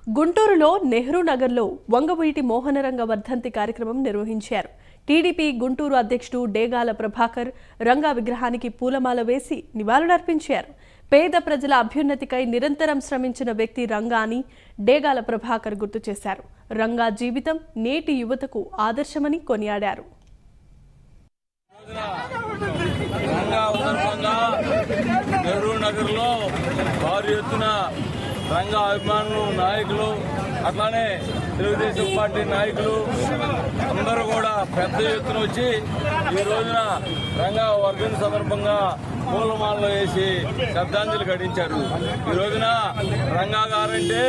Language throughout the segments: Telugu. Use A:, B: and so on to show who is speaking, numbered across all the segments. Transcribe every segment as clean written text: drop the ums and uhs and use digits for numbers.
A: గుంటూరులో నెహ్రూ నగర్లో వంగవీటి మోహనరంగ వర్ధంతి కార్యక్రమం నిర్వహించారు. టీడీపీ గుంటూరు అధ్యక్షుడు డేగాల ప్రభాకర్ రంగా విగ్రహానికి పూలమాల వేసి నివాళులర్పించారు. పేద ప్రజల అభ్యున్నతికై నిరంతరం శ్రమించిన వ్యక్తి రంగా అని డేగాల ప్రభాకర్ గుర్తు చేశారు. రంగా జీవితం నేటి యువతకు ఆదర్శమని కొనియాడారు.
B: నెహ్రూ నగర్లో భారీ ఎత్తున రంగా అభిమానులు, నాయకులు, అట్లానే తెలుగుదేశం పార్టీ నాయకులు అందరూ కూడా పెద్ద ఎత్తున వచ్చి ఈ రోజున రంగా వర్ధంతి సందర్భంగా పూలమాలలో వేసి శ్రద్ధాంజలి ఘటించారు. ఈ రోజున రంగా గారంటే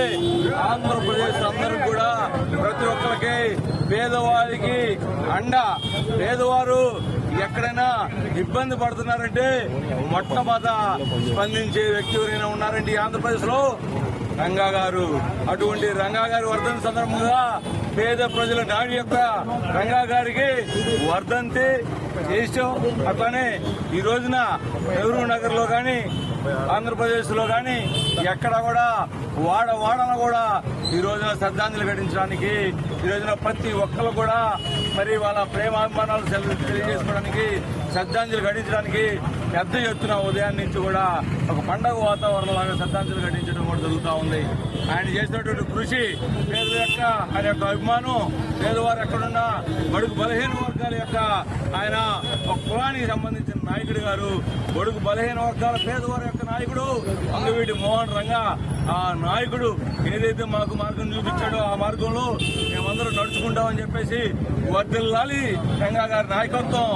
B: ఆంధ్రప్రదేశ్ అందరూ కూడా ప్రతి ఒక్కరికి పేదవారికి అండ. పేదవారు ఎక్కడైనా ఇబ్బంది పడుతున్నారంటే మొట్టమొదట స్పందించే వ్యక్తి ఎవరైనా ఉన్నారంటే ఆంధ్రప్రదేశ్ లో రంగా గారు. అటువంటి రంగా గారి వర్ధంతి సందర్భంగా పేద ప్రజల నాడి యొక్క రంగా గారికి వర్ధంతి చేసాం. అట్లానే ఈ రోజున నెహ్రూ నగర్ లో కానీ ఆంధ్రప్రదేశ్ లో కానీ ఎక్కడ కూడా వాడన కూడా ఈ రోజున శ్రద్ధాంజలి ఘటించడానికి, ఈ రోజున ప్రతి ఒక్కరు కూడా మరి వాళ్ళ ప్రేమాభిమానాలు తెలియజేసుకోవడానికి, శ్రద్ధాంజలి ఘటించడానికి పెద్ద ఎత్తున ఉదయం నుంచి కూడా ఒక పండగ వాతావరణం లాగా శ్రద్ధాంజలి ఘటించడం కూడా జరుగుతూ ఉంది. ఆయన చేసినటువంటి కృషి, పేదల యొక్క ఆయన యొక్క అభిమానం, పేదవారు ఎక్కడున్నా బడుగు బలహీన వర్గాల యొక్క ఆయన ఒక కులానికి సంబంధించిన నాయకుడు గారు. బడుగు బలహీన వర్గాల పేదవారి యొక్క నాయకుడు వంగవీటి మోహన్ రంగా. ఆ నాయకుడు ఏదైతే మాకు మార్గం చూపించాడో ఆ మార్గంలో మేమందరం నడుచుకుంటామని చెప్పేసి వర్ధిల్లాలి రంగా గారి నాయకత్వం.